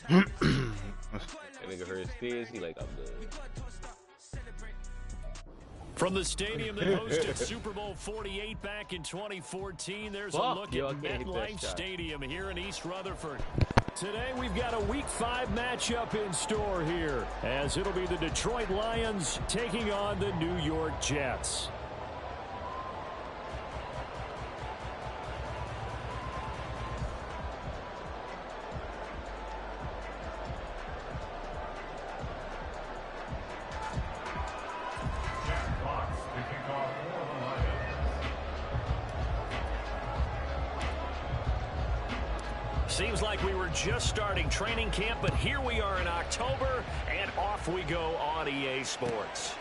That nigga heard his fears. He like, I'm good. From the stadium that hosted Super Bowl 48 back in 2014, there's a look at MetLife Stadium here in East Rutherford. Today we've got a Week 5 matchup in store here, as it'll be the Detroit Lions taking on the New York Jets. Seems like we were just starting training camp, but here we are in October, and off we go on EA Sports.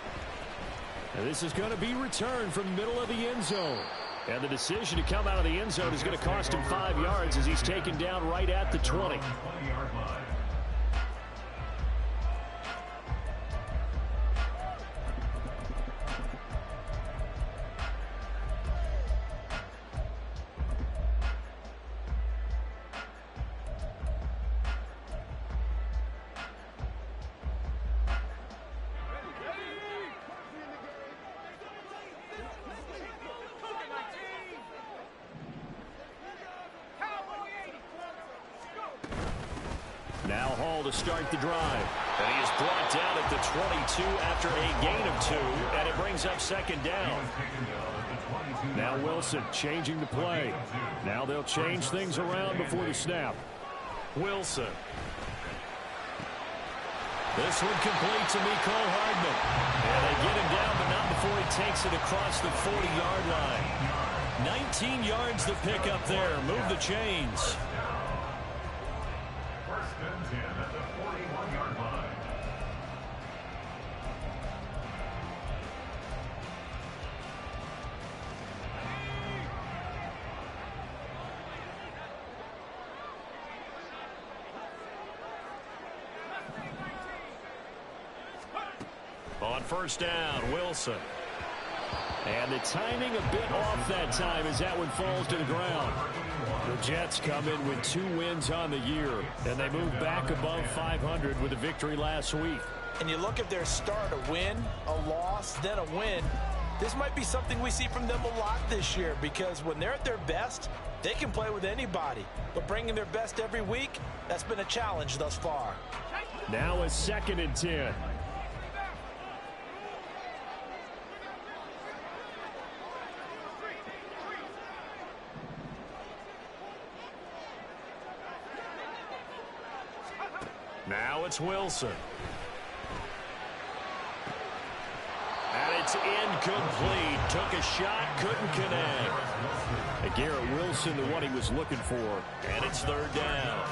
And this is going to be returned from the middle of the end zone. And the decision to come out of the end zone is going to cost him 5 yards as he's taken down right at the 20. Now Hall to start the drive. And he is brought down at the 22 after a gain of 2, and it brings up second down. Now Wilson changing the play. Now they'll change things around before the snap. Wilson. This one complete to Mecole Hardman. And they get him down, but not before he takes it across the 40-yard line. 19 yards to pick up there. Move the chains. On first down, Wilson. And the timing a bit off that time as that one falls to the ground. The Jets come in with 2 wins on the year, and they move back above 500 with a victory last week. And you look at their start, a win, a loss, then a win. This might be something we see from them a lot this year, because when they're at their best, they can play with anybody. But bringing their best every week, that's been a challenge thus far. Now a 2nd and 10. Now it's Wilson. And it's incomplete. Took a shot, couldn't connect. And Garrett Wilson, the one he was looking for. And it's 3rd down.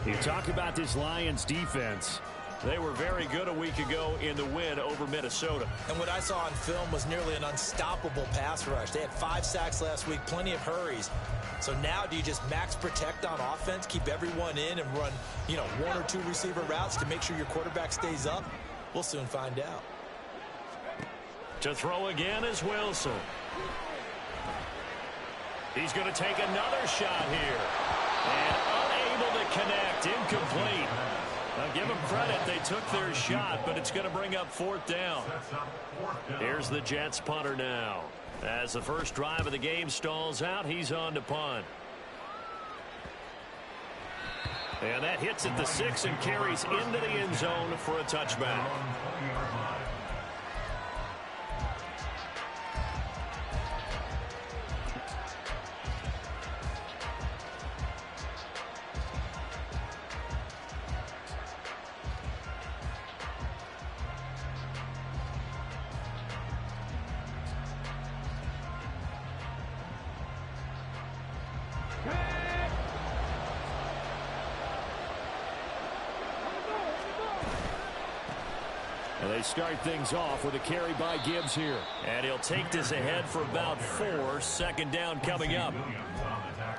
You talk about this Lions defense. They were very good a week ago in the win over Minnesota. And what I saw on film was nearly an unstoppable pass rush. They had 5 sacks last week, plenty of hurries. So now do you just max protect on offense, keep everyone in and run, 1 or 2 receiver routes to make sure your quarterback stays up? We'll soon find out. To throw again is Wilson. He's going to take another shot here. And unable to connect, incomplete. Now give them credit, they took their shot, but it's going to bring up 4th down. Here's the Jets punter now. As the first drive of the game stalls out, he's on to punt. And that hits at the 6 and carries into the end zone for a touchback. And they start things off with a carry by Gibbs here. And he'll take this ahead for about 4. 2nd down coming up.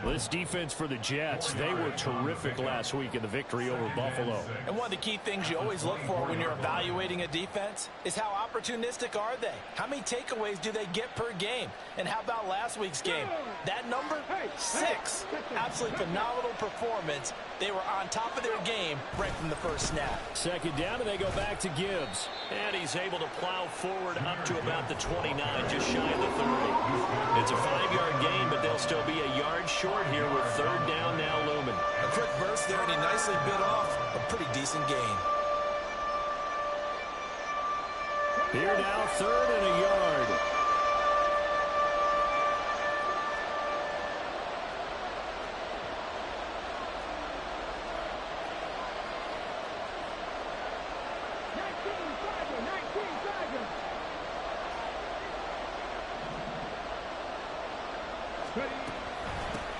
This defense for the Jets, they were terrific last week in the victory over Buffalo. And one of the key things you always look for when you're evaluating a defense is how opportunistic are they? How many takeaways do they get per game? And how about last week's game? That number? 6. Absolutely phenomenal performance. They were on top of their game right from the first snap. Second down, and they go back to Gibbs. And he's able to plow forward up to about the 29, just shy of the 30. It's a 5-yard gain, but they'll still be a yard short here with third down now looming. A quick burst there, and he nicely bit off a pretty decent gain. Here now, third and a yard.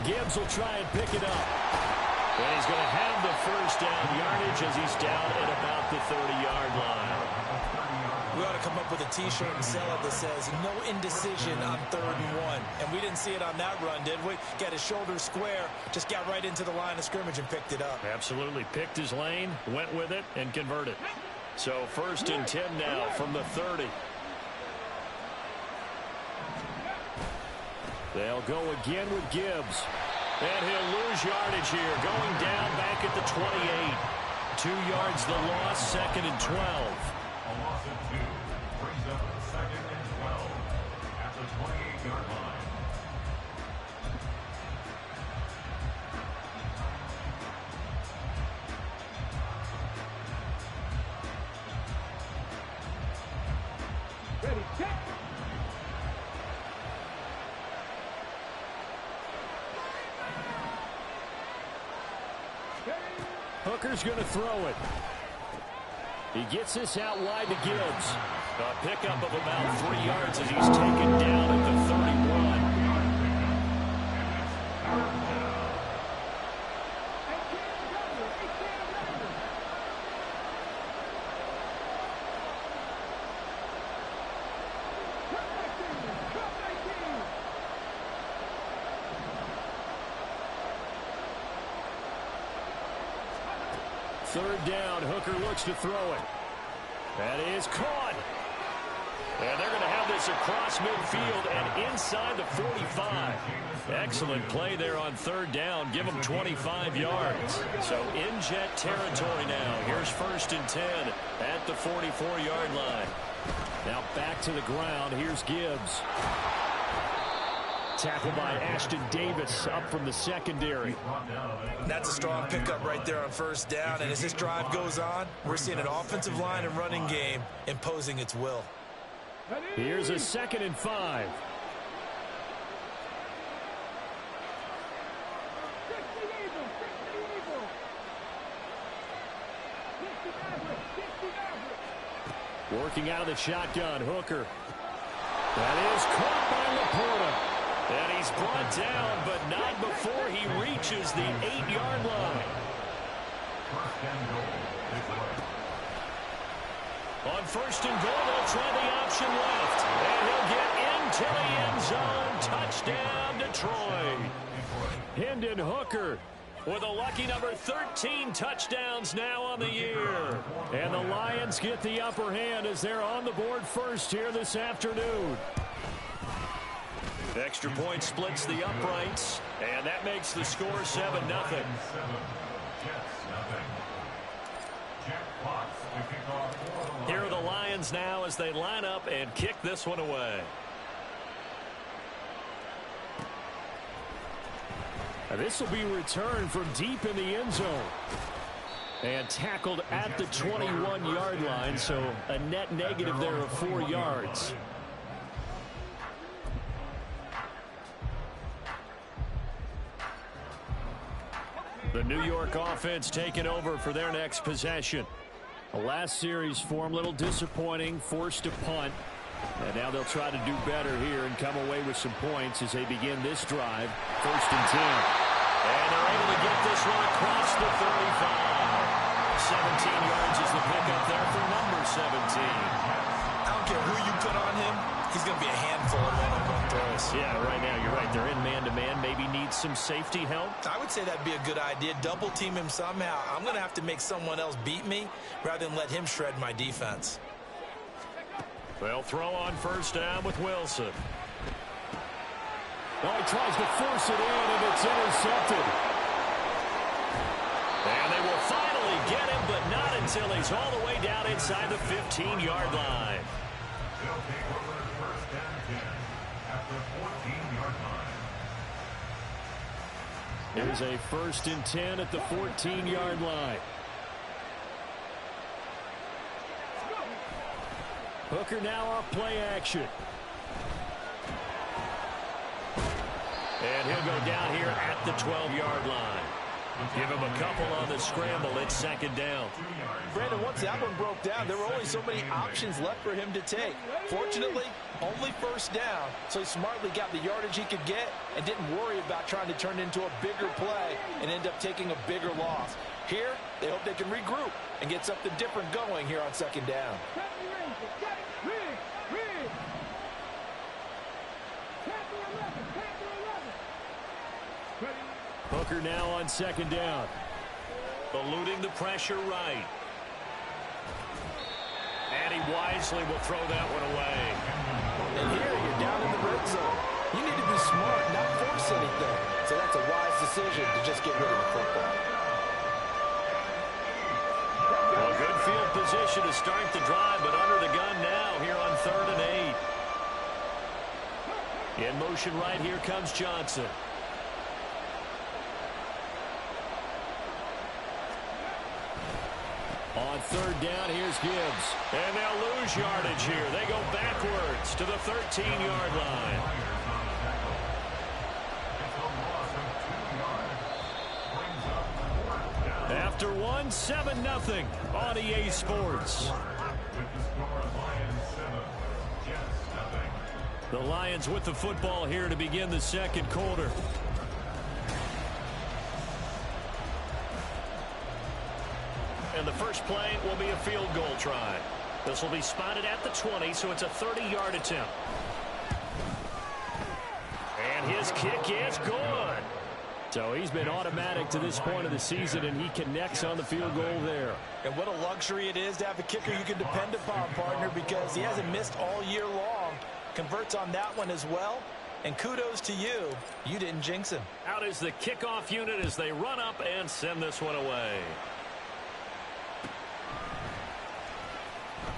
Gibbs will try and pick it up. And he's going to have the first down yardage as he's down at about the 30-yard line. We ought to come up with a T-shirt and sell it that says, no indecision on 3rd and 1. And we didn't see it on that run, did we? Got his shoulder square, just got right into the line of scrimmage and picked it up. Absolutely. Picked his lane, went with it, and converted. So 1st and 10 now from the 30. They'll go again with Gibbs. And he'll lose yardage here. Going down back at the 28. 2 yards the loss, 2nd and 12. A loss of 2 brings up 2nd and 12 at the 28-yard line. Ready, set. Hooker's going to throw it. He gets this out wide to Gibbs. A pickup of about 3 yards as he's taken down at the 31. Third down, Hooker looks to throw it. That is caught. And they're going to have this across midfield and inside the 45. Excellent play there on third down. Give them 25 yards. So in jet territory now. Here's 1st and 10 at the 44-yard line. Now back to the ground. Here's Gibbs. Tackled by Ashton Davis up from the secondary. That's a strong pickup right there on 1st down. And as this drive goes on, we're seeing an offensive line and running game imposing its will. Here's a 2nd and 5. Working out of the shotgun, Hooker. That is caught by Laporta. And he's brought down, but not before he reaches the 8-yard line. On 1st and goal, they'll try the option left. And he'll get into the end zone. Touchdown, Detroit. Hendon Hooker with a lucky number 13 touchdowns now on the year. And the Lions get the upper hand as they're on the board first here this afternoon. Extra point splits the uprights, and that makes the score 7-0. Here are the Lions now as they line up and kick this one away. This will be returned from deep in the end zone. And tackled at the 21-yard line, so a net negative there of 4 yards. The New York offense taking over for their next possession. The last series form, a little disappointing, forced to punt. And now they'll try to do better here and come away with some points as they begin this drive. 1st and 10. And they're able to get this one across the 35. 17 yards is the pickup there for number 17. I don't care who you put on him, he's going to be a handful of one-on-one throws. Yeah, right now you're right. They're in man-to-man. Maybe need some safety help. I would say that'd be a good idea. Double team him somehow. I'm going to have to make someone else beat me rather than let him shred my defense. They'll throw on first down with Wilson. Oh, he tries to force it in, and it's intercepted. And they will finally get him, but not until he's all the way down inside the 15-yard line. They'll take over first and 10 at the 14-yard line. Here's a 1st and 10 at the 14-yard line. Hooker now off play action. And he'll go down here at the 12-yard line. Give him a couple on the scramble. It's 2nd down. Brandon, once that one broke down, there were only so many options left for him to take. Fortunately, only first down, so he smartly got the yardage he could get and didn't worry about trying to turn it into a bigger play and end up taking a bigger loss. Here, they hope they can regroup and get something different going here on 2nd down. Hooker now on 2nd down. Eluding the pressure right. And he wisely will throw that one away. And here you're down in the red zone. You need to be smart, not force anything. So that's a wise decision to just get rid of the football. Well, good field position to start the drive, but under the gun now here on 3rd and 8. In motion right, here comes Johnson. On 3rd down, here's Gibbs. And they'll lose yardage here. They go backwards to the 13-yard line. After one, 7-0 on EA Sports. The Lions with the football here to begin the 2nd quarter. And the first play will be a field goal try. This will be spotted at the 20, so it's a 30-yard attempt. And his kick is good. So he's been automatic to this point of the season, and he connects on the field goal there. And what a luxury it is to have a kicker you can depend upon, partner, because he hasn't missed all year long. Converts on that one as well. And kudos to you. You didn't jinx him. Out is the kickoff unit as they run up and send this one away.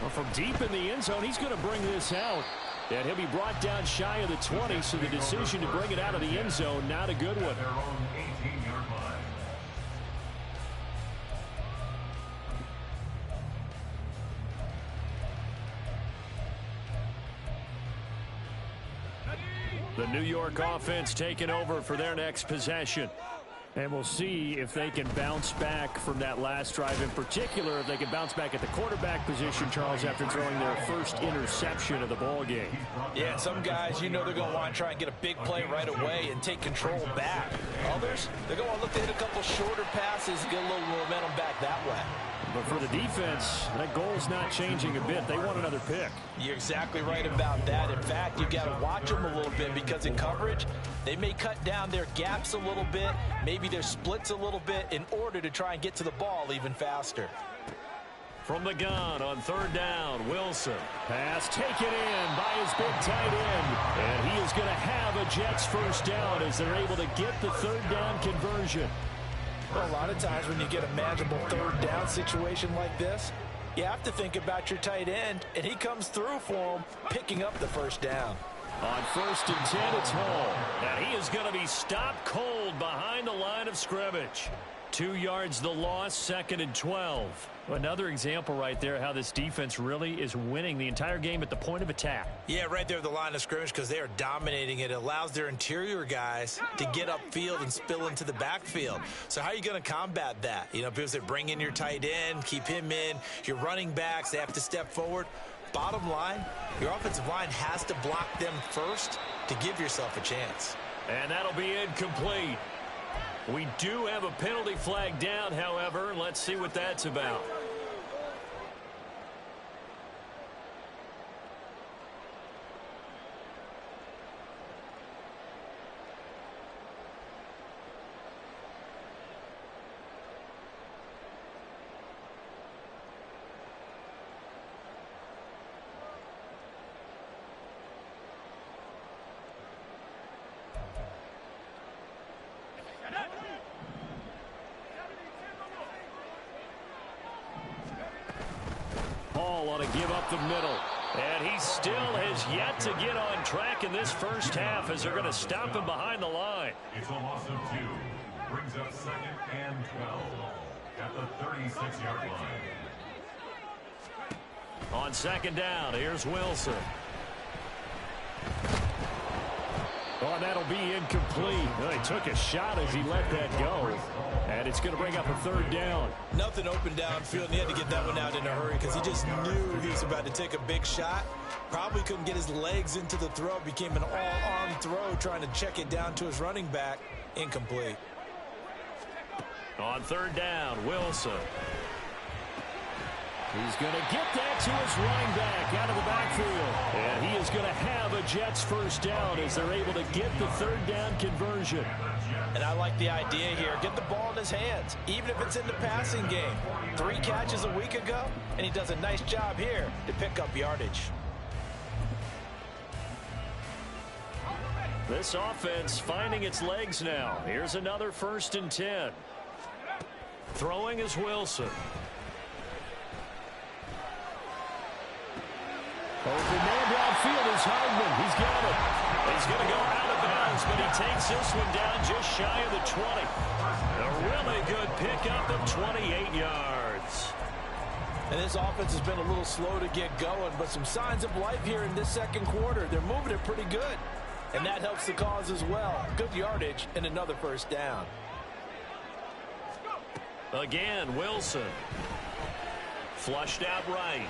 Well, from deep in the end zone, he's going to bring this out. And he'll be brought down shy of the 20, so the decision to bring it out of the end zone, not a good one. Their own 18-yard line. The New York offense taking over for their next possession. And we'll see if they can bounce back from that last drive, in particular, if they can bounce back at the quarterback position, Charles, after throwing their first interception of the ball game. Yeah, some guys, you know they're going to want to try and get a big play right away and take control back. Others, they're going to want to look to hit a couple shorter passes and get a little momentum back that way. But for the defense, that goal's not changing a bit. They want another pick. You're exactly right about that. In fact, you've got to watch them a little bit because in coverage, they may cut down their gaps a little bit, maybe their splits a little bit in order to try and get to the ball even faster. From the gun on 3rd down, Wilson. Pass taken in by his big tight end. And he is going to have a Jets first down as they're able to get the 3rd down conversion. Well, a lot of times when you get a manageable 3rd down situation like this, you have to think about your tight end, and he comes through for him, picking up the first down. On 1st and 10, it's Hall. And he is going to be stopped cold behind the line of scrimmage. 2 yards the loss, 2nd and 12. Another example right there how this defense really is winning the entire game at the point of attack. Yeah, right there at the line of scrimmage because they are dominating it. It allows their interior guys to get upfield and spill into the backfield. So how are you going to combat that? You know, because they bring in your tight end, keep him in. Your running backs, they have to step forward. Bottom line, your offensive line has to block them first to give yourself a chance. And that'll be incomplete. We do have a penalty flag down, however. Let's see what that's about. want to give up the middle. And he still has yet to get on track in this first half as they're going to stop him behind the line. It's a loss of 2. Brings up 2nd and 12 at the 36-yard line. On 2nd down, here's Wilson. Oh, that'll be incomplete. Well, he took a shot as he let that go. And it's going to bring up a 3rd down. Nothing open downfield, and he had to get that one out in a hurry because he just knew he was about to take a big shot. Probably couldn't get his legs into the throw. Became an all-arm throw trying to check it down to his running back. Incomplete. On 3rd down, Wilson. He's going to get that to his running back out of the backfield. And he is going to have a Jets first down as they're able to get the 3rd down conversion. And I like the idea here. Get the ball in his hands, even if it's in the passing game. 3 catches a week ago, and he does a nice job here to pick up yardage. This offense finding its legs now. Here's another 1st and 10. Throwing is Wilson. Open man downfield is Hardman. He's got it. He's going to go out of bounds, but he takes this one down just shy of the 20. A really good pickup of 28 yards. And this offense has been a little slow to get going, but some signs of life here in this 2nd quarter. They're moving it pretty good, and that helps the cause as well. Good yardage and another 1st down. Again, Wilson. Flushed out right.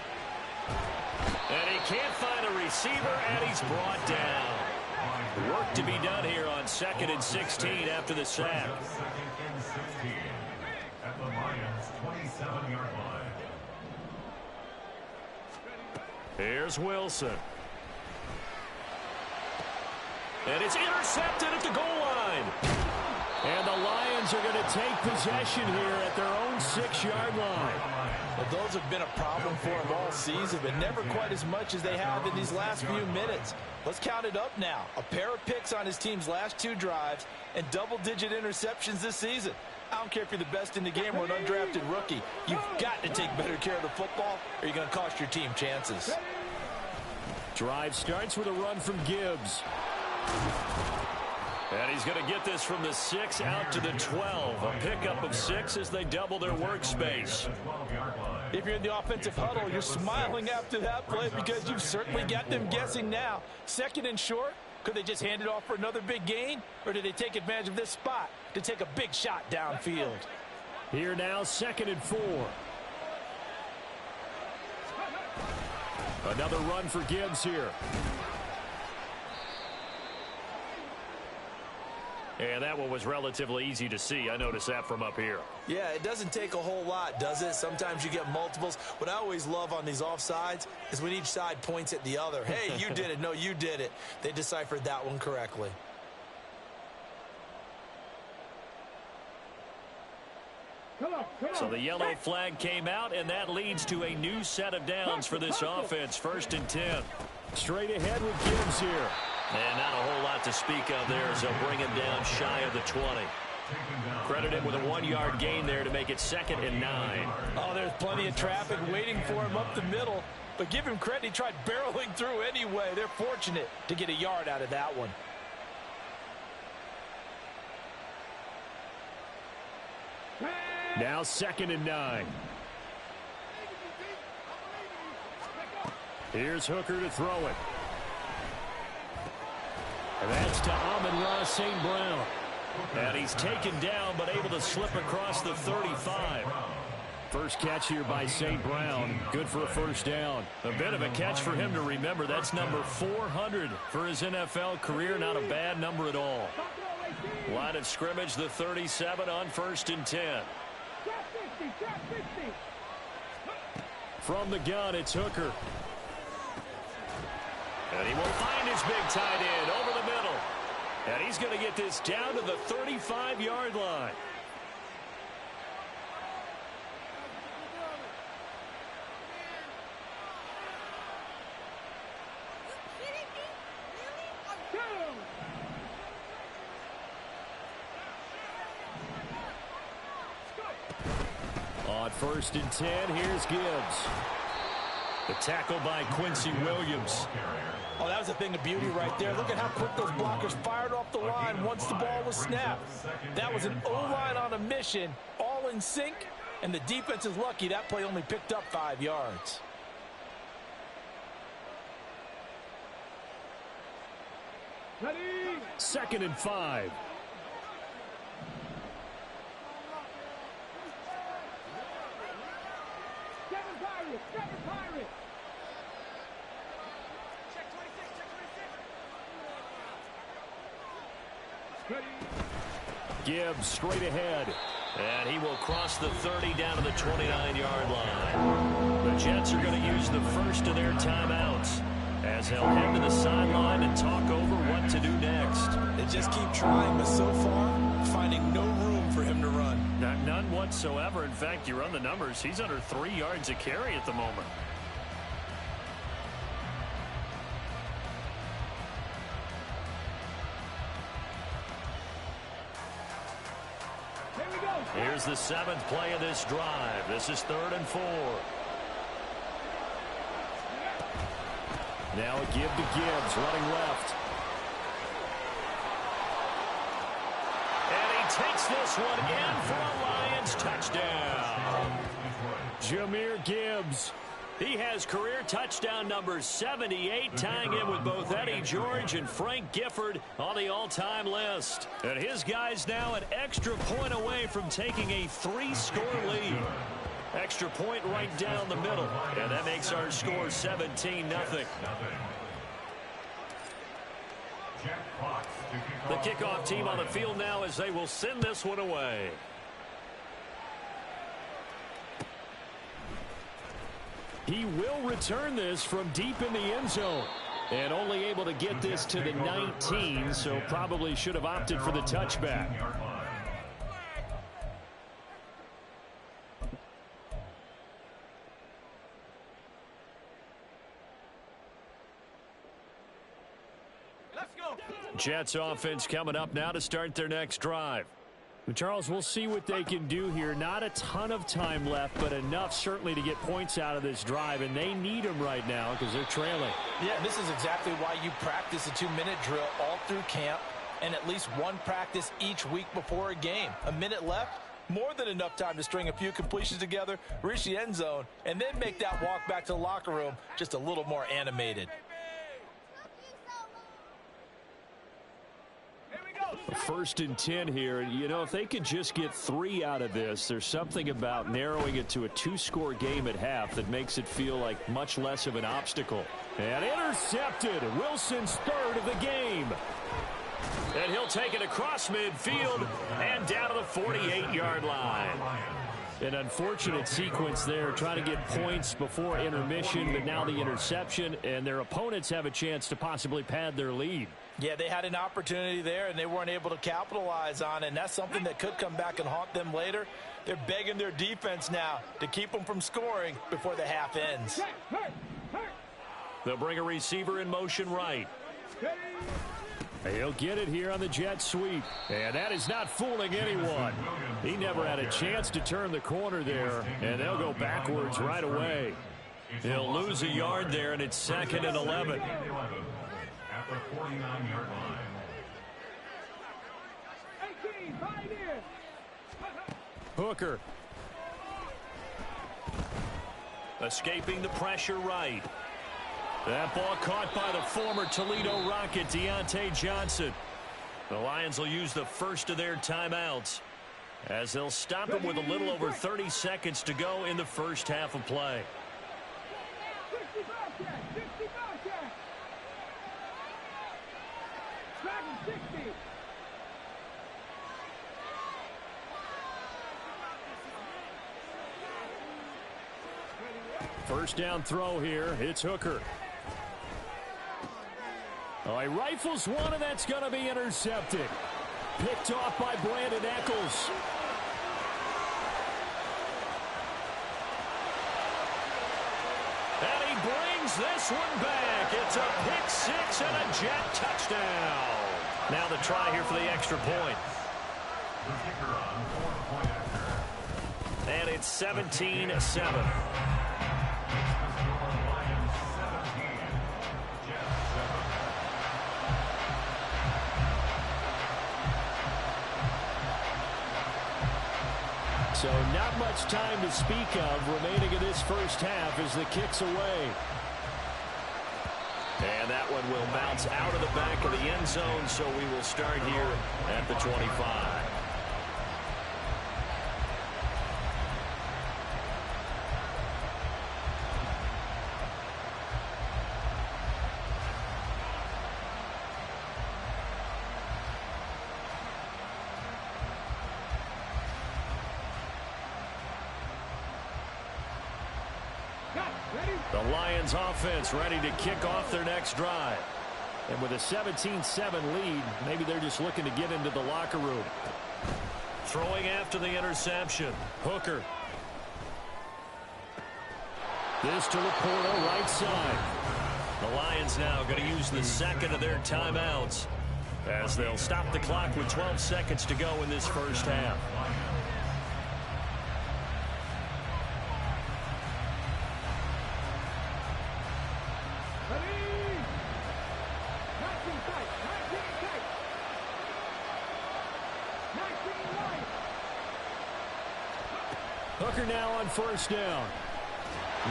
And he can't find a receiver, and he's brought down. Work to be done here on 2nd and 16 after the sack. 2nd and 16 at the Lions' 27-yard line. Here's Wilson. And it's intercepted at the goal line. And the Lions are going to take possession here at their own 6-yard line. Well, those have been a problem for him all season, but never quite as much as they have in these last few minutes. Let's count it up now. A pair of picks on his team's last 2 drives and double-digit interceptions this season. I don't care if you're the best in the game or an undrafted rookie. You've got to take better care of the football or you're going to cost your team chances. Drive starts with a run from Gibbs. And he's going to get this from the 6 out to the 12. A pickup of 6 as they double their workspace. If you're in the offensive huddle, you're smiling after that play because you've certainly got them guessing now. 2nd and short, could they just hand it off for another big gain? Or did they take advantage of this spot to take a big shot downfield? Here now, 2nd and 4. Another run for Gibbs here. And that one was relatively easy to see. I noticed that from up here. Yeah, it doesn't take a whole lot, does it? Sometimes you get multiples. What I always love on these offsides is when each side points at the other. Hey, you did it. No, you did it. They deciphered that one correctly. So the yellow flag came out, and that leads to a new set of downs for this offense. 1st and 10. Straight ahead with Gibbs here. And not a whole lot to speak of there, so bring him down shy of the 20. Credit him with a 1-yard gain there to make it 2nd and 9. Oh, there's plenty of traffic waiting for him up the middle. But give him credit, he tried barreling through anyway. They're fortunate to get a yard out of that one. Now 2nd and 9. Here's Hooker to throw it. And that's to Amon-Ra St. Brown. And he's taken down, but able to slip across the 35. First catch here by St. Brown. Good for a 1st down. A bit of a catch for him to remember. That's number 400 for his NFL career. Not a bad number at all. Line of scrimmage, the 37 on 1st and 10. From the gun, it's Hooker. And he will find his big tight end over the middle. And he's going to get this down to the 35-yard line. On 1st and 10, here's Gibbs. The tackle by Quincy Williams. Oh, that was a thing of beauty right there. Look at how quick those blockers fired off the line once the ball was snapped. That was an O-line on a mission, all in sync, and the defense is lucky that play only picked up 5 yards. Ready? 2nd and 5. Gibbs straight ahead. And he will cross the 30 down to the 29-yard line. The Jets are going to use the first of their timeouts as they'll head to the sideline and talk over what to do next. They just keep trying, but so far, finding no room for him to run. None whatsoever. In fact, you run the numbers, he's under 3 yards a carry at the moment. Here's the 7th play of this drive. This is 3rd and 4. Now a give to Gibbs, running left. And he takes this one in for a Lions touchdown. Jahmyr Gibbs. He has career touchdown number 78, tying in with both Eddie George and Frank Gifford on the all-time list. And his guys now an extra point away from taking a 3-score lead. Extra point right down the middle, and that makes our score 17-0. The kickoff team on the field now as they will send this one away. He will return this from deep in the end zone. And only able to get this to the 19, so probably should have opted for the touchback. Let's go. Jets offense coming up now to start their next drive. Charles, we'll see what they can do here. Not a ton of time left, but enough certainly to get points out of this drive, and they need them right now because they're trailing. Yeah, this is exactly why you practice a 2-minute drill all through camp and at least one practice each week before a game. A minute left, more than enough time to string a few completions together, reach the end zone, and then make that walk back to the locker room just a little more animated. First and 10 here. You know, if they could just get 3 out of this, there's something about narrowing it to a 2-score game at half that makes it feel like much less of an obstacle. And intercepted. Wilson's 3rd of the game. And he'll take it across midfield and down to the 48-yard line. An unfortunate sequence there, trying to get points before intermission, but now the interception, and their opponents have a chance to possibly pad their lead. Yeah, they had an opportunity there, and they weren't able to capitalize on it, and that's something that could come back and haunt them later. They're begging their defense now to keep them from scoring before the half ends. They'll bring a receiver in motion right. He'll get it here on the jet sweep, and that is not fooling anyone. He never had a chance to turn the corner there, and they'll go backwards right away. He'll lose a yard there, and it's 2nd and 11. At the 49-yard line. Hooker. Escaping the pressure right. That ball caught by the former Toledo Rocket, Deontay Johnson. The Lions will use the first of their timeouts as they'll stop him with a little over 30 seconds to go in the first half of play. First down throw here. It's Hooker. Oh, he rifles one, and that's going to be intercepted. Picked off by Brandon Eccles. And he brings this one back. It's a pick six and a Jet touchdown. Now the try here for the extra point. And it's 17-7. So not much time to speak of remaining in this first half as the kick's away. And that one will bounce out of the back of the end zone, so we will start here at the 25. The Lions offense ready to kick off their next drive. And with a 17-7 lead, maybe they're just looking to get into the locker room. Throwing after the interception. Hooker. This to Laporta, right side. The Lions now going to use the second of their timeouts as they'll stop the clock with 12 seconds to go in this first half. Hooker now on first down.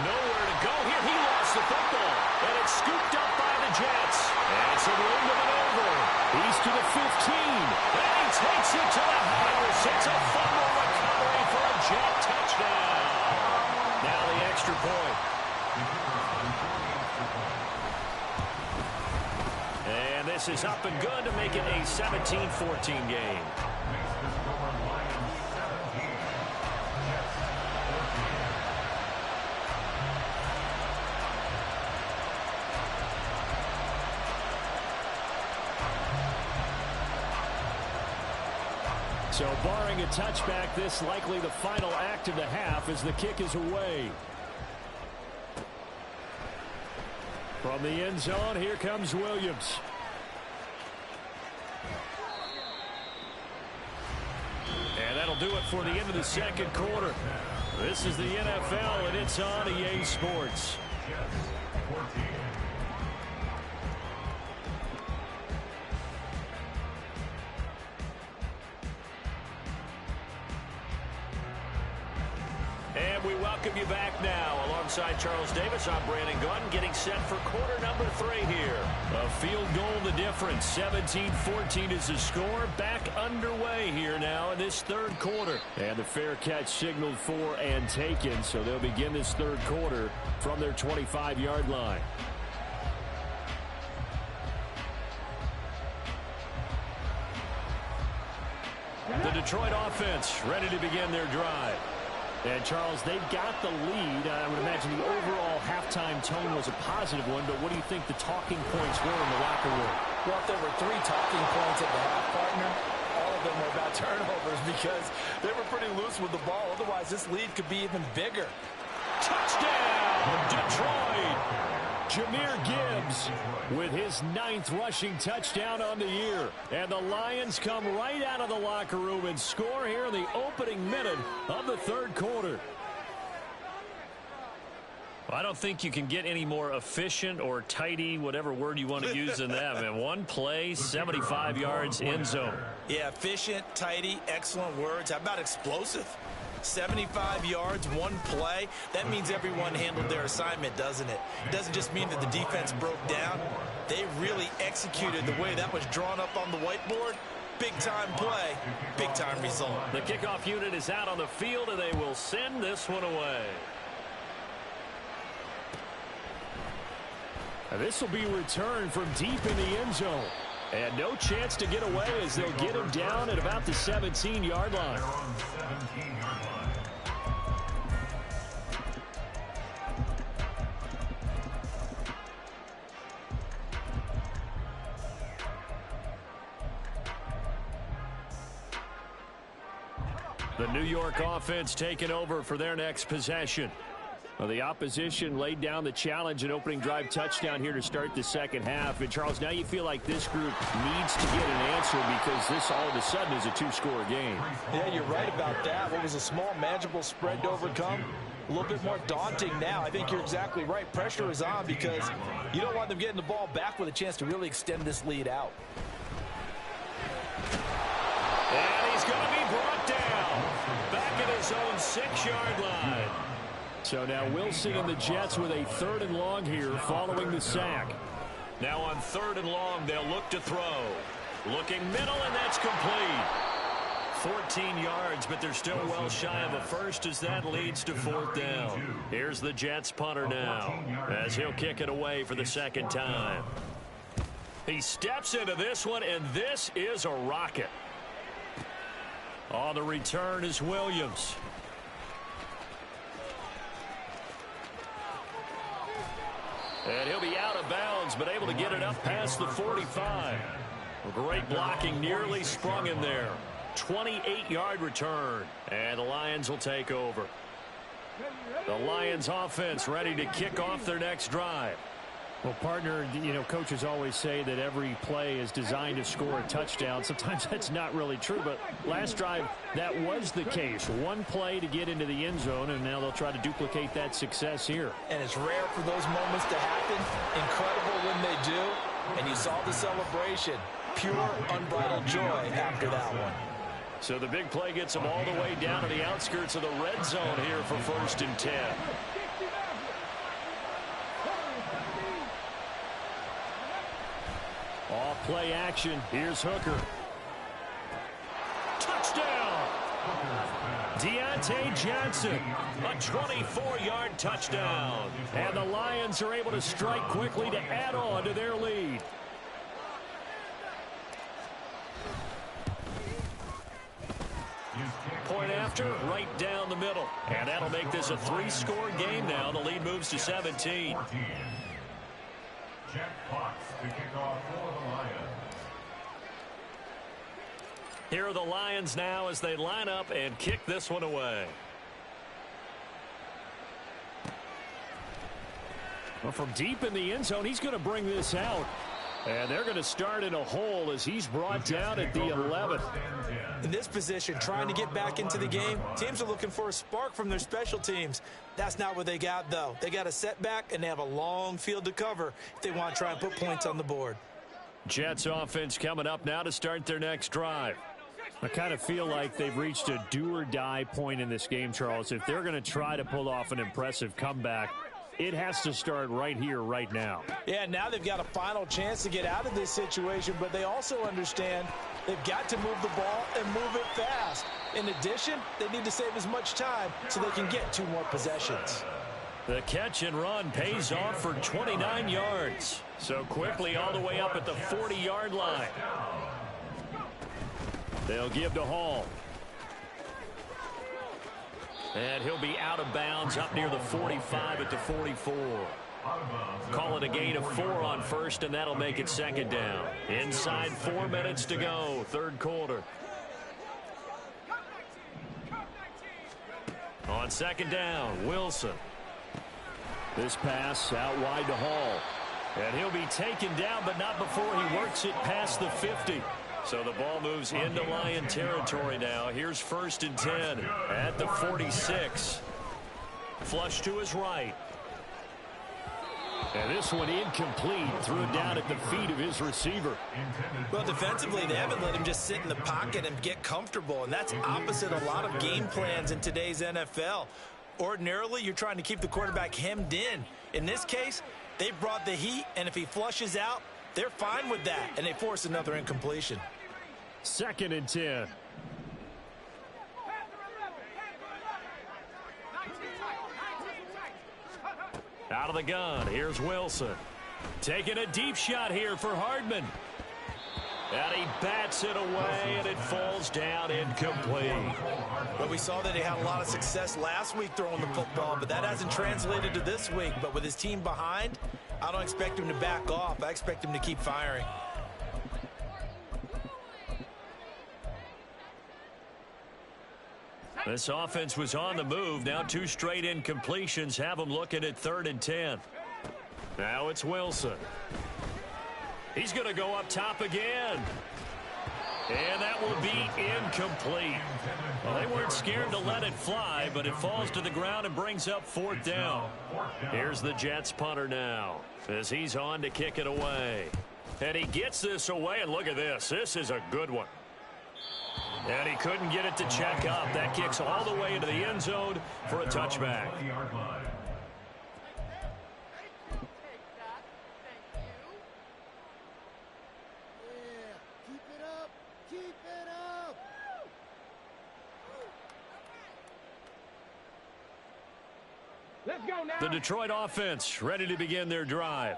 Nowhere to go here. He lost the football. And it's scooped up by the Jets. And it's a ring of an over. He's to the 15. And he takes it to the house. It's a fumble recovery for a Jet touchdown. Now the extra point. And this is up and good to make it a 17-14 game. So barring a touchback, this likely the final act of the half as the kick is away. From the end zone, here comes Williams. And that'll do it for the end of the second quarter. This is the NFL, and it's on EA Sports. And we welcome you back now. Alongside Charles Davis, I'm Brandon Gunn, getting set for quarter number 3 here. A field goal the difference. 17-14 is the score. Back underway here now in this third quarter. And the fair catch signaled for and taken, so they'll begin this third quarter from their 25-yard line. The Detroit offense ready to begin their drive. And, Charles, they've got the lead. I would imagine the overall halftime tone was a positive one, but what do you think the talking points were in the locker room? Well, if there were 3 talking points at the half, partner, all of them were about turnovers because they were pretty loose with the ball. Otherwise, this lead could be even bigger. Touchdown, Detroit! Jahmyr Gibbs with his 9th rushing touchdown on the year. And the Lions come right out of the locker room and score here in the opening minute of the third quarter. Well, I don't think you can get any more efficient or tidy, whatever word you want to use in that. Man, one play, 75 yards, end zone. Yeah, efficient, tidy, excellent words. How about explosive? 75 yards, one play. That means everyone handled their assignment, doesn't it? It doesn't just mean that the defense broke down. They really executed the way that was drawn up on the whiteboard. Big-time play, big-time result. The kickoff unit is out on the field, and they will send this one away. And this will be returned from deep in the end zone. And no chance to get away as they'll get him down at about the 17-yard line. The New York offense taking over for their next possession. Well, the opposition laid down the challenge and opening drive touchdown here to start the second half. And, Charles, now you feel like this group needs to get an answer because this all of a sudden is a 2-score game. Yeah, you're right about that. What was a small, manageable spread to overcome? A little bit more daunting now. I think you're exactly right. Pressure is on because you don't want them getting the ball back with a chance to really extend this lead out. And he's going to be brought down. Back at his Jets' own 6-yard line. So now Wilson and the Jets with a 3rd and long here following the sack. Now on 3rd and long, they'll look to throw. Looking middle, and that's complete. 14 yards, but they're still well shy of a first as that leads to 4th down. Here's the Jets punter now as he'll kick it away for the 2nd time. He steps into this one, and this is a rocket. On the return is Williams. And he'll be out of bounds, but able to get it up past the 45. Great blocking, nearly sprung in there. 28-yard return, and the Lions will take over. The Lions offense ready to kick off their next drive. Well, partner, you know, coaches always say that every play is designed to score a touchdown. Sometimes that's not really true, but last drive, that was the case. One play to get into the end zone, and now they'll try to duplicate that success here. And it's rare for those moments to happen. Incredible when they do. And you saw the celebration. Pure, unbridled joy after that one. So the big play gets them all the way down to the outskirts of the red zone here for 1st and 10. Off play action. Here's Hooker. Touchdown! Deontay Johnson. A 24-yard touchdown. And the Lions are able to strike quickly to add on to their lead. Point after, right down the middle. And that'll make this a 3-score game now. The lead moves to 17. Jack Fox to kick off for the Lions. Here are the Lions now as they line up and kick this one away. Well, from deep in the end zone, he's going to bring this out. And they're going to start in a hole as he's brought down at the 11th. In this position, trying to get back into the game, teams are looking for a spark from their special teams. That's not what they got, though. They got a setback, and they have a long field to cover if they want to try and put points on the board. Jets offense coming up now to start their next drive. I kind of feel like they've reached a do-or-die point in this game, Charles. If they're going to try to pull off an impressive comeback, it has to start right here, right now. Yeah, now they've got a final chance to get out of this situation, but they also understand they've got to move the ball and move it fast. In addition, they need to save as much time so they can get 2 more possessions. The catch and run pays off for 29 yards. So quickly all the way up at the 40-yard line. They'll give to Hall. And he'll be out of bounds up near the 45 at the 44. Call it a gain of 4 on first, and that'll make it 2nd down. Inside 4 minutes to go, 3rd quarter. On 2nd down, Wilson. This pass out wide to Hall. And he'll be taken down, but not before he works it past the 50. So the ball moves into Lion territory now. Here's 1st and 10 at the 46. Flush to his right. And this one incomplete. Threw it down at the feet of his receiver. Well, defensively, they haven't let him just sit in the pocket and get comfortable, and that's opposite a lot of game plans in today's NFL. Ordinarily, you're trying to keep the quarterback hemmed in. In this case, they brought the heat, and if he flushes out, they're fine with that, and they force another incompletion. 2nd and 10. Out of the gun, here's Wilson. Taking a deep shot here for Hardman. And he bats it away, and it falls down incomplete. Well, we saw that he had a lot of success last week throwing the football, but that hasn't translated to this week. But with his team behind, I don't expect him to back off. I expect him to keep firing. This offense was on the move. Now 2 straight incompletions have them looking at 3rd and 10. Now it's Wilson. He's going to go up top again. And that will be incomplete. Well, they weren't scared to let it fly, but it falls to the ground and brings up 4th down. Here's the Jets punter now as he's on to kick it away. And he gets this away, and look at this. This is a good one. And he couldn't get it to check up. That kicks all the way into the end zone for a touchback. The Detroit offense ready to begin their drive.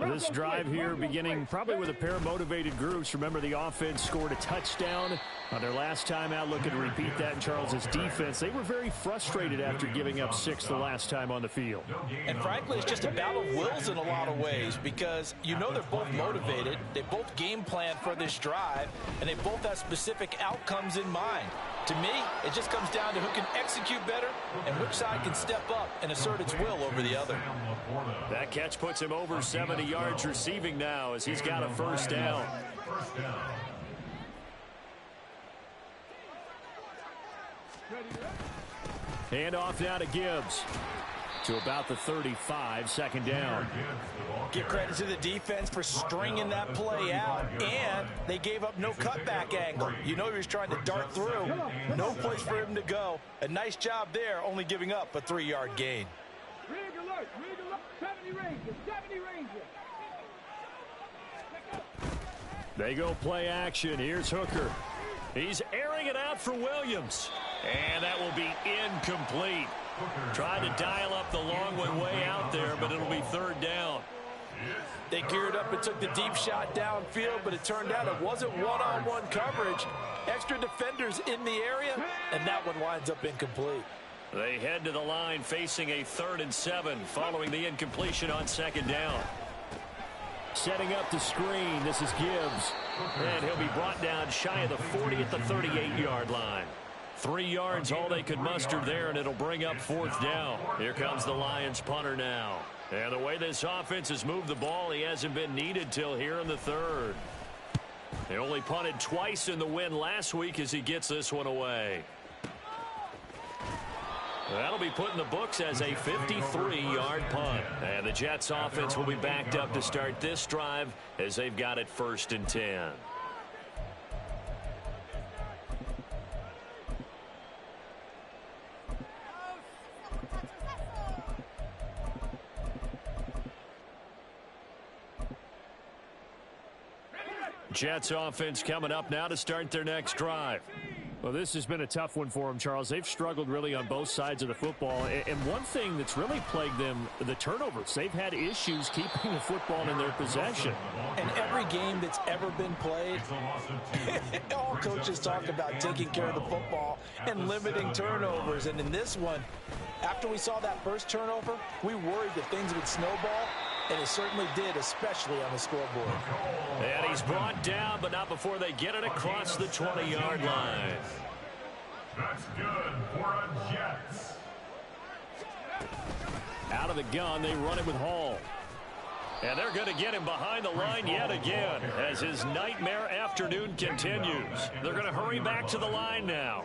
This drive here beginning probably with a pair of motivated groups. Remember, the offense scored a touchdown on their last time out. Looking to repeat that in Charles's defense. They were very frustrated after giving up 6 the last time on the field. And frankly, it's just a battle of wills in a lot of ways because you know they're both motivated. They both game plan for this drive, and they both have specific outcomes in mind. To me, it just comes down to who can execute better and which side can step up and assert its will over the other. That catch puts him over 70 yards receiving now as he's got a first down. Hand off now to Gibbs. To about the 35, second down. Give credit to the defense for stringing that play out, and they gave up no cutback angle. You know he was trying to dart through. No place for him to go. A nice job there, only giving up a 3-yard gain. They go play action. Here's Hooker. He's airing it out for Williams. And that will be incomplete. Trying to dial up the long one way out there, but it'll be third down. They geared up and took the deep shot downfield, but it turned out it wasn't one-on-one coverage. Extra defenders in the area, and that one winds up incomplete. They head to the line facing a 3rd and 7 following the incompletion on second down. Setting up the screen, this is Gibbs. And he'll be brought down shy of the 40 at the 38-yard line. 3 yards, all they could muster there, and it'll bring up 4th down. Here comes the Lions punter now. And the way this offense has moved the ball, he hasn't been needed till here in the 3rd. They only punted twice in the win last week as he gets this one away. That'll be put in the books as a 53-yard punt. And the Jets offense will be backed up to start this drive as they've got it 1st and 10. Jets offense coming up now to start their next drive. Well, this has been a tough one for them, Charles. They've struggled really on both sides of the football. And one thing that's really plagued them, the turnovers. They've had issues keeping the football in their possession. And every game that's ever been played, all coaches talk about taking care of the football and limiting turnovers. And in this one, after we saw that first turnover, we worried that things would snowball. And it certainly did, especially on the scoreboard. And he's brought down, but not before they get it across the 20-yard line. That's good for a Jets. Out of the gun, they run it with Hall. And they're going to get him behind the line yet again as his nightmare afternoon continues. They're going to hurry back to the line now.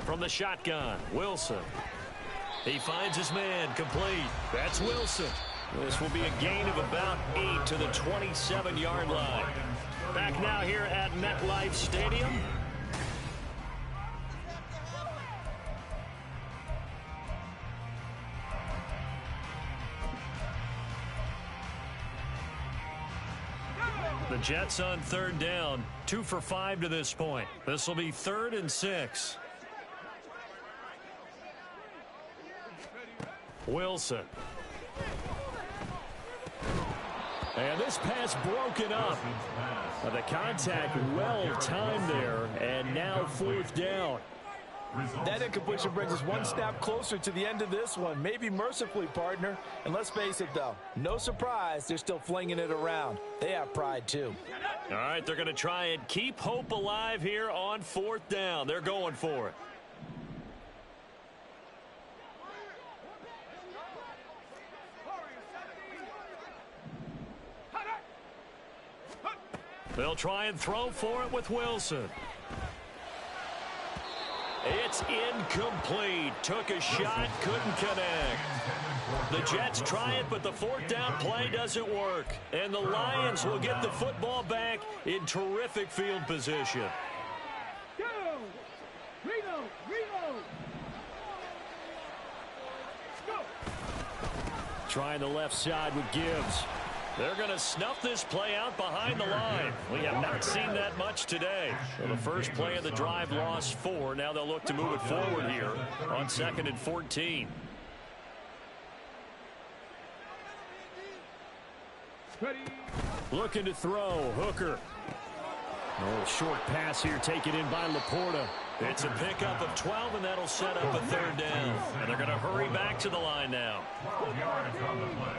From the shotgun, Wilson. He finds his man, complete. That's Wilson. This will be a gain of about 8 to the 27-yard line. Back now here at MetLife Stadium. The Jets on 3rd down, 2 for 5 to this point. This will be 3rd and 6. Wilson. And this pass broken up. The contact well timed there, and now 4th down. That incompletion brings us one snap closer to the end of this one, maybe mercifully, partner. And let's face it, though, no surprise, they're still flinging it around. They have pride, too. All right, they're going to try and keep hope alive here on 4th down. They're going for it. They'll try and throw for it with Wilson. It's incomplete. Took a shot, couldn't connect. The Jets try it, but the fourth down play doesn't work. And the Lions will get the football back in terrific field position. Trying the left side with Gibbs. They're going to snuff this play out behind the line. We have not seen that much today. So the first play of the drive lost 4. Now they'll look to move it forward here on 2nd and 14. Looking to throw. Hooker. A little short pass here taken in by Laporta. It's a pickup of 12, and that'll set up a 3rd down. And they're going to hurry back to the line now. 12 yards on the play,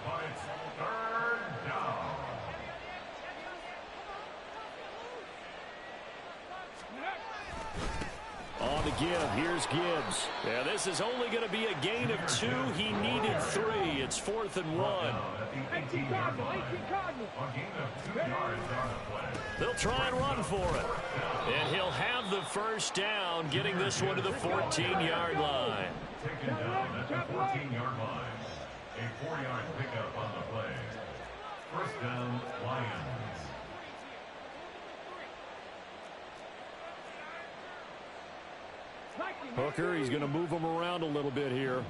but it's 3rd down. On the give, here's Gibbs. Yeah, this is only going to be a gain of 2. He needed 3. It's 4th and 1. They'll try and run for it. And he'll have the first down, getting this one to the 14-yard line. Taken down at the 14-yard line. A 4-yard pickup on the play. First down, Lions. Hooker, he's going to move him around a little bit here.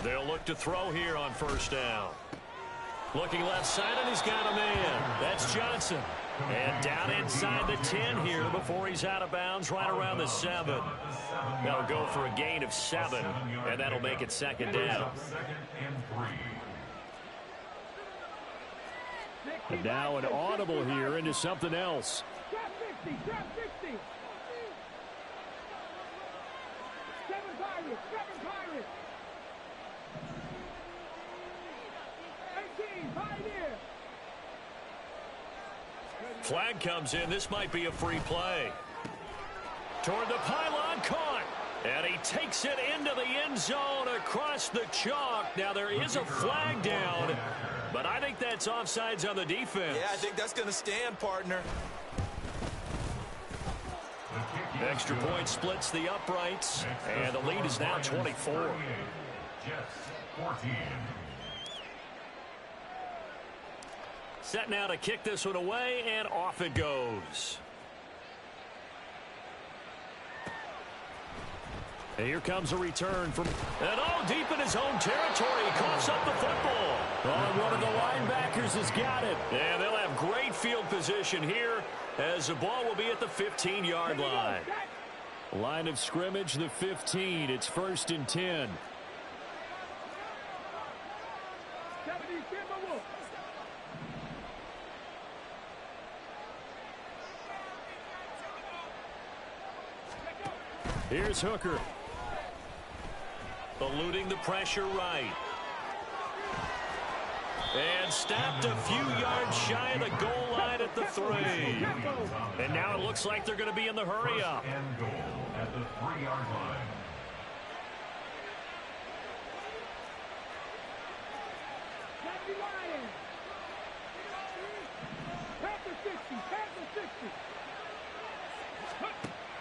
They'll look to throw here on first down. Looking left side, and he's got a man. That's Johnson. And down inside the 10 here before he's out of bounds, right around the 7. That'll go for a gain of 7, and that'll make it 2nd down. And now an audible here into something else. Flag comes in. This might be a free play. Toward the pylon, caught. And he takes it into the end zone across the chalk. Now there is a flag down, but I think that's offsides on the defense. Yeah, I think that's going to stand, partner. Extra point splits the uprights, and the lead is now 24. Jets 14. Set now to kick this one away, and off it goes. And here comes a return from, and all deep in his own territory. He coughs up the football. Oh, one of the linebackers has got it. And they'll have great field position here as the ball will be at the 15-yard line. Line of scrimmage, the 15. It's 1st and 10. Here's Hooker. Eluding the pressure right. And stopped a few yards shy of the goal line at the 3. And now it looks like they're going to be in the hurry up. And goal at the 3-yard line.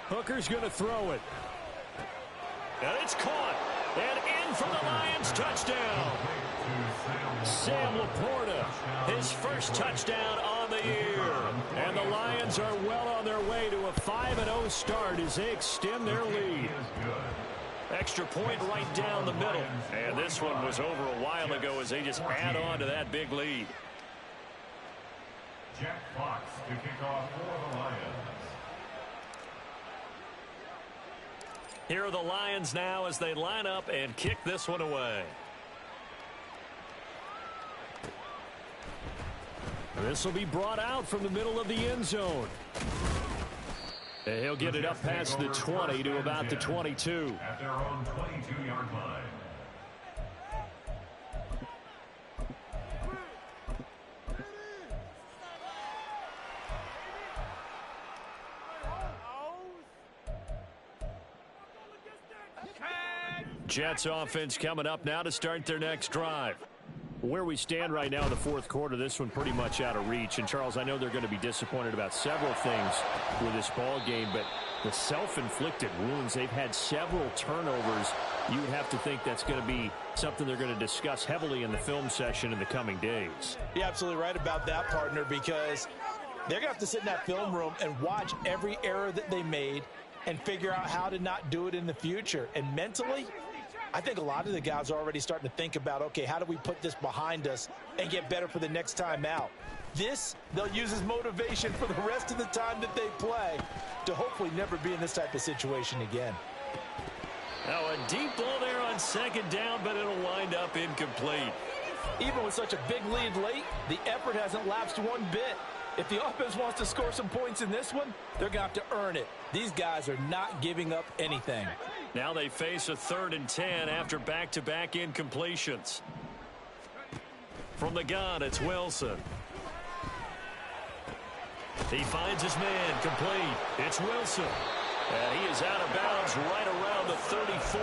Hooker's going to throw it. And it's caught. And in for the Lions, touchdown. Sam Laporta, his first touchdown on the year. And the Lions are well on their way to a 5-0 start as they extend their lead. Extra point right down the middle. And this one was over a while ago as they just add on to that big lead. Jack Fox to kick off for the Lions. Here are the Lions now as they line up and kick this one away. This will be brought out from the middle of the end zone. And he'll get it up past the 20 to about the 22. At their own 22-yard line. Jets offense coming up now to start their next drive. Where we stand right now in the fourth quarter, this one pretty much out of reach. And, Charles, I know they're going to be disappointed about several things with this ball game, but the self-inflicted wounds, they've had several turnovers. You would have to think that's going to be something they're going to discuss heavily in the film session in the coming days. You're absolutely right about that, partner, because they're going to have to sit in that film room and watch every error that they made and figure out how to not do it in the future. And mentally, I think a lot of the guys are already starting to think about, okay, how do we put this behind us and get better for the next time out? This, they'll use as motivation for the rest of the time that they play to hopefully never be in this type of situation again. Now a deep ball there on second down, but it'll wind up incomplete. Even with such a big lead late, the effort hasn't lapsed one bit. If the offense wants to score some points in this one, they're going to have to earn it. These guys are not giving up anything. Now they face a 3rd and 10 after back-to-back incompletions. From the gun, it's Wilson. He finds his man, complete. It's Wilson. And he is out of bounds right around the 34.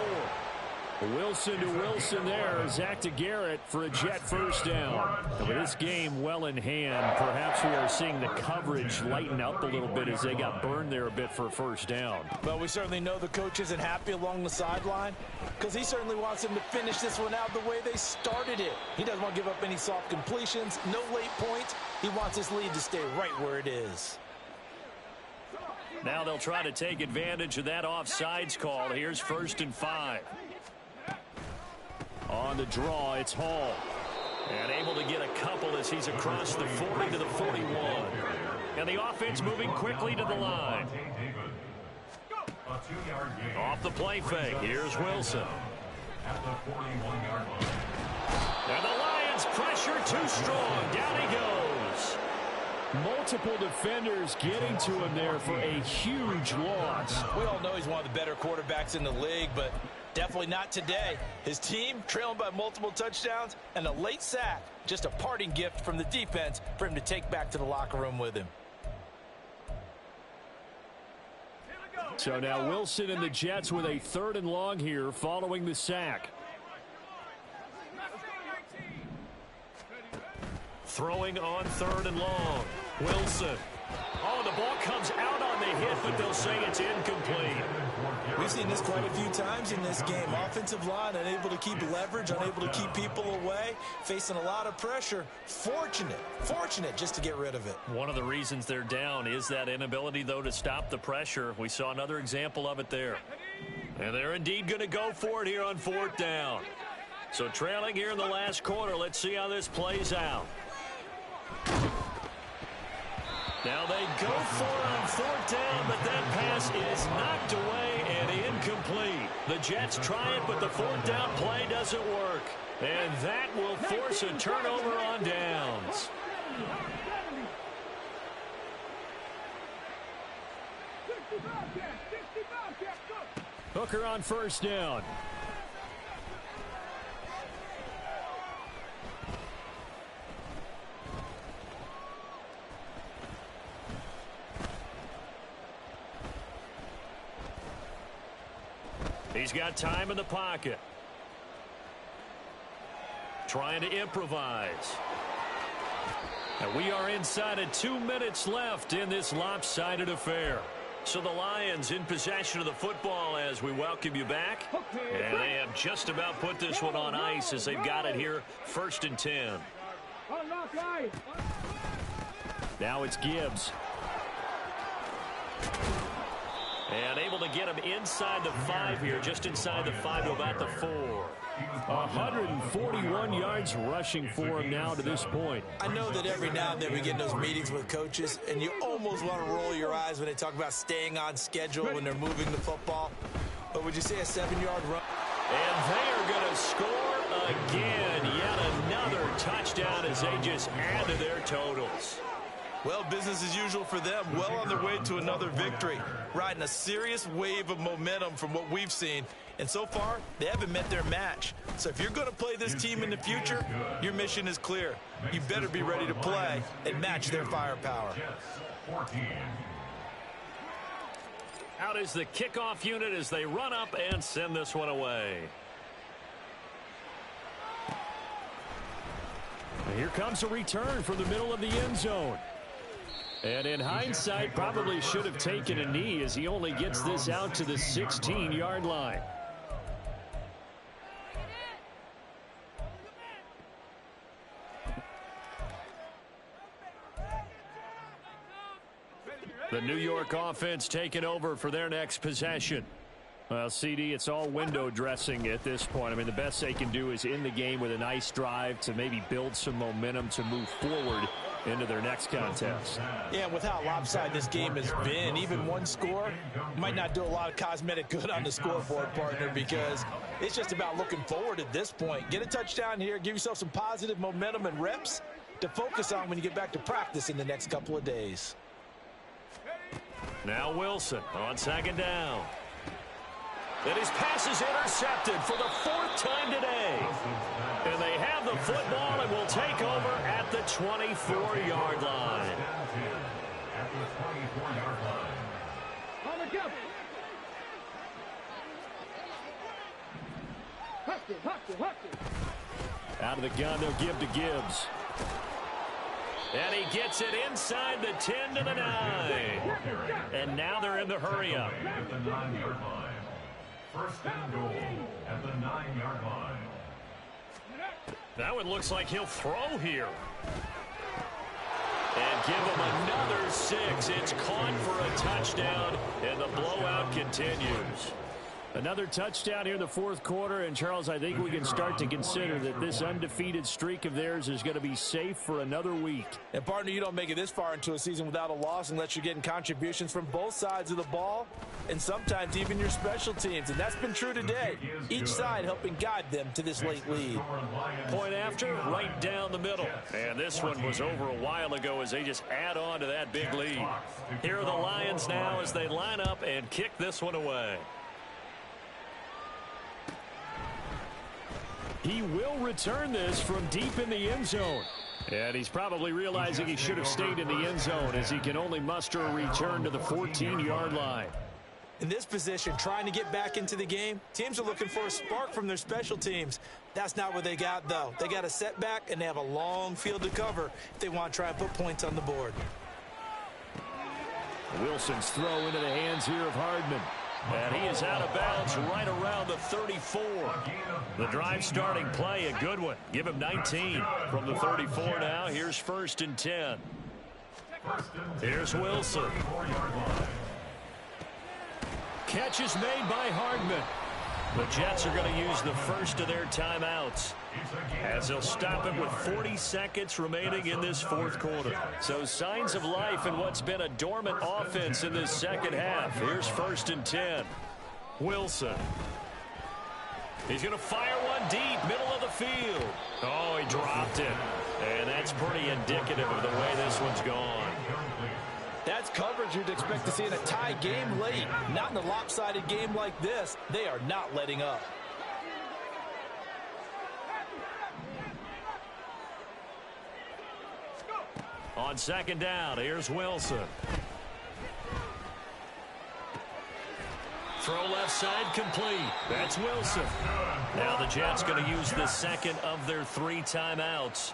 Wilson to Wilson there. Zach to Garrett for a Jet first down. And with this game well in hand, perhaps we are seeing the coverage lighten up a little bit as they got burned there a bit for a first down. Well, we certainly know the coach isn't happy along the sideline because he certainly wants them to finish this one out the way they started it. He doesn't want to give up any soft completions, no late points. He wants his lead to stay right where it is. Now they'll try to take advantage of that offsides call. Here's 1st and 5. On the draw, it's Hall. And able to get a couple as he's across the 40 to the 41. And the offense moving quickly to the line. Off the play fake, here's Wilson. And the Lions pressure too strong. Down he goes. Multiple defenders getting to him there for a huge loss. We all know he's one of the better quarterbacks in the league, but definitely not today. His team trailing by multiple touchdowns and a late sack. Just a parting gift from the defense for him to take back to the locker room with him. So now Wilson and the Jets with a 3rd and long here following the sack. Throwing on 3rd and long. Wilson. Oh, the ball comes out on the hit, but they'll say it's incomplete. We've seen this quite a few times in this game. Offensive line unable to keep leverage, unable to keep people away, facing a lot of pressure. Fortunate just to get rid of it. One of the reasons they're down is that inability, though, to stop the pressure. We saw another example of it there. And they're indeed going to go for it here on 4th down. So trailing here in the last quarter, let's see how this plays out. Now they go for it on 4th down, but that pass is knocked away and incomplete. The Jets try it, but the 4th down play doesn't work. And that will force a turnover on downs. Hooker on 1st down. He's got time in the pocket. Trying to improvise. And we are inside of 2 minutes left in this lopsided affair. So the Lions in possession of the football as we welcome you back. And they have just about put this one on ice as they've got it here 1st and 10. Now it's Gibbs. And able to get him inside the 5 here, just inside the 5 to about the 4. 141 yards rushing for him now to this point. I know that every now and then we get in those meetings with coaches, and you almost want to roll your eyes when they talk about staying on schedule when they're moving the football. But would you say a 7-yard run? And they are going to score again. Yet another touchdown as they just add to their totals. Well, business as usual for them. Well on their way to another victory. Riding a serious wave of momentum from what we've seen. And so far, they haven't met their match. So if you're going to play this team in the future, your mission is clear. You better be ready to play and match their firepower. Out is the kickoff unit as they run up and send this one away. Here comes a return from the middle of the end zone. And in hindsight, probably should have taken a knee as he only gets this out to the 16-yard line. The New York offense taking over for their next possession. Well, CD, it's all window dressing at this point. I mean, the best they can do is in the game with a nice drive to maybe build some momentum to move forward into their next contest. Yeah, with how lopsided this game has been, even one score might not do a lot of cosmetic good on the scoreboard, partner, because it's just about looking forward at this point. Get a touchdown here, give yourself some positive momentum and reps to focus on when you get back to practice in the next couple of days. Now Wilson on second down. And his pass is intercepted for the 4th time today. And they have the football and will take over at the 24-yard line. At the 24-yard line. Out of the gun, they'll give to Gibbs. And he gets it inside the 10 to the 9. And now they're in the hurry-up. At the 9-yard line. First and goal at the 9-yard line. That one looks like he'll throw here. And give him another 6. It's caught for a touchdown, and the blowout continues. Another touchdown here in the fourth quarter, and Charles, I think we can start to consider that this undefeated streak of theirs is going to be safe for another week. And partner, you don't make it this far into a season without a loss unless you're getting contributions from both sides of the ball and sometimes even your special teams, and that's been true today. Each side helping guide them to this late lead. Point after, right down the middle. And this one was over a while ago as they just add on to that big lead. Here are the Lions now as they line up and kick this one away. He will return this from deep in the end zone. And he's probably realizing he should have stayed in the end zone as he can only muster a return to the 14-yard line. In this position, trying to get back into the game, teams are looking for a spark from their special teams. That's not what they got, though. They got a setback, and they have a long field to cover if they want to try and put points on the board. Wilson's throw into the hands here of Hardman. And he is out of bounds right around the 34. The drive starting play, a good one. Give him 19 from the 34 now. Here's 1st and 10. Here's Wilson. Catch is made by Hardman. The Jets are going to use the first of their timeouts as they'll stop it with 40 seconds remaining in this fourth quarter. So signs of life in what's been a dormant offense in this second half. Here's 1st and 10. Wilson. He's going to fire one deep, middle of the field. Oh, he dropped it. And that's pretty indicative of the way this one's gone. That's coverage you'd expect to see in a tie game late. Not in a lopsided game like this. They are not letting up. On second down, here's Wilson. Throw left side complete. That's Wilson. Now the Jets going to use the second of their 3 timeouts.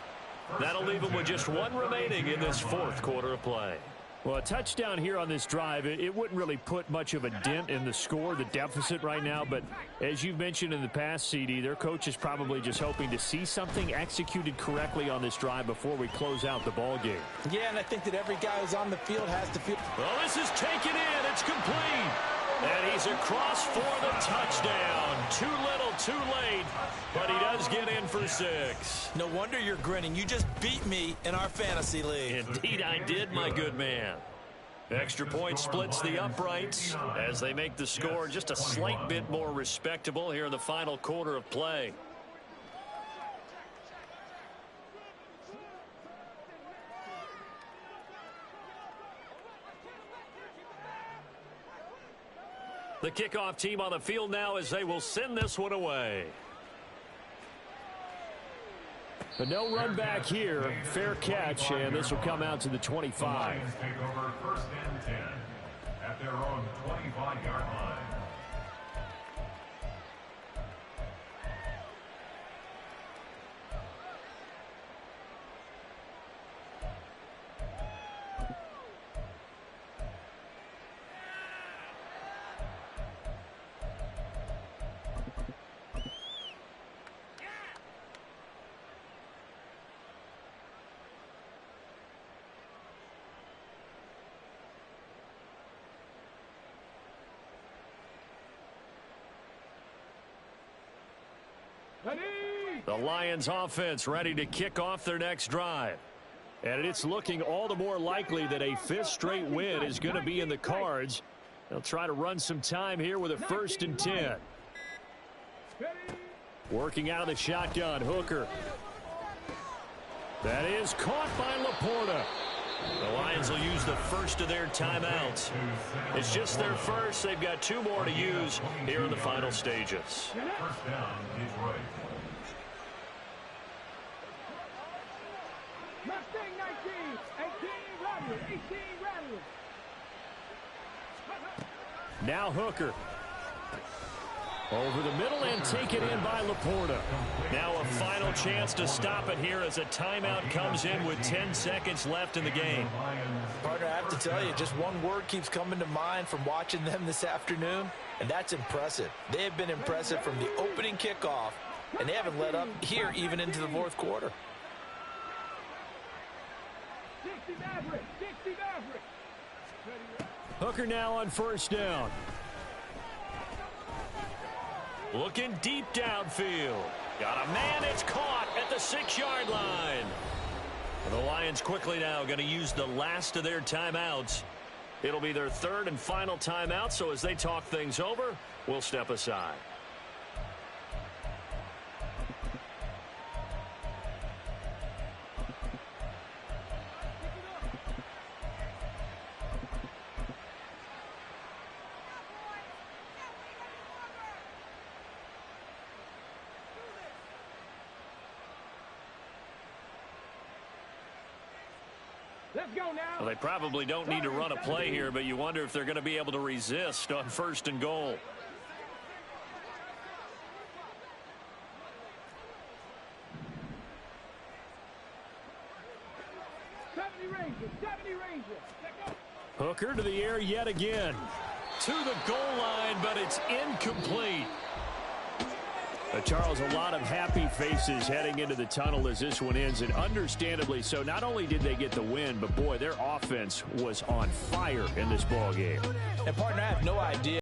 That'll leave them with just 1 remaining in this fourth quarter of play. Well, a touchdown here on this drive, it wouldn't really put much of a dent in the score, the deficit right now. But as you've mentioned in the past, CD, their coach is probably just hoping to see something executed correctly on this drive before we close out the ball game. Yeah, and I think that every guy who's on the field has to feel. Well, this is taken in. It's complete. And he's across for the touchdown. Too little, too late. But he does get in for 6. No wonder you're grinning. You just beat me in our fantasy league. Indeed I did, my good man. Extra point splits the uprights as they make the score just a slight bit more respectable here in the final quarter of play. The kickoff team on the field now as they will send this one away. But no run back here. Fair catch, and this will come out to the 25. The Lions take over 1st and 10 at their own 25-yard line. The Lions offense ready to kick off their next drive. And it's looking all the more likely that a fifth straight win is going to be in the cards. They'll try to run some time here with a 1st and 10. Working out of the shotgun, Hooker. That is caught by Laporta. The Lions will use the first of their timeouts. It's just their first. They've got 2 more to use here in the final stages. First down, Detroit. Now Hooker. Over the middle and take it in by Laporta. Now a final chance to stop it here as a timeout comes in with 10 seconds left in the game. Partner, I have to tell you, just one word keeps coming to mind from watching them this afternoon, and that's impressive. They have been impressive from the opening kickoff, and they haven't let up here even into the 4th quarter. Hooker now on 1st down. Looking deep downfield. Got a man, it's caught at the 6-yard line. The Lions quickly now going to use the last of their timeouts. It'll be their 3rd and final timeout, so as they talk things over, we'll step aside. Well, they probably don't need to run a play here, but you wonder if they're going to be able to resist on 1st and goal. Hooker to the air yet again. To the goal line, but it's incomplete. Charles, a lot of happy faces heading into the tunnel as this one ends, and understandably so. Not only did they get the win, but boy, their offense was on fire in this ball game. And partner, I have no idea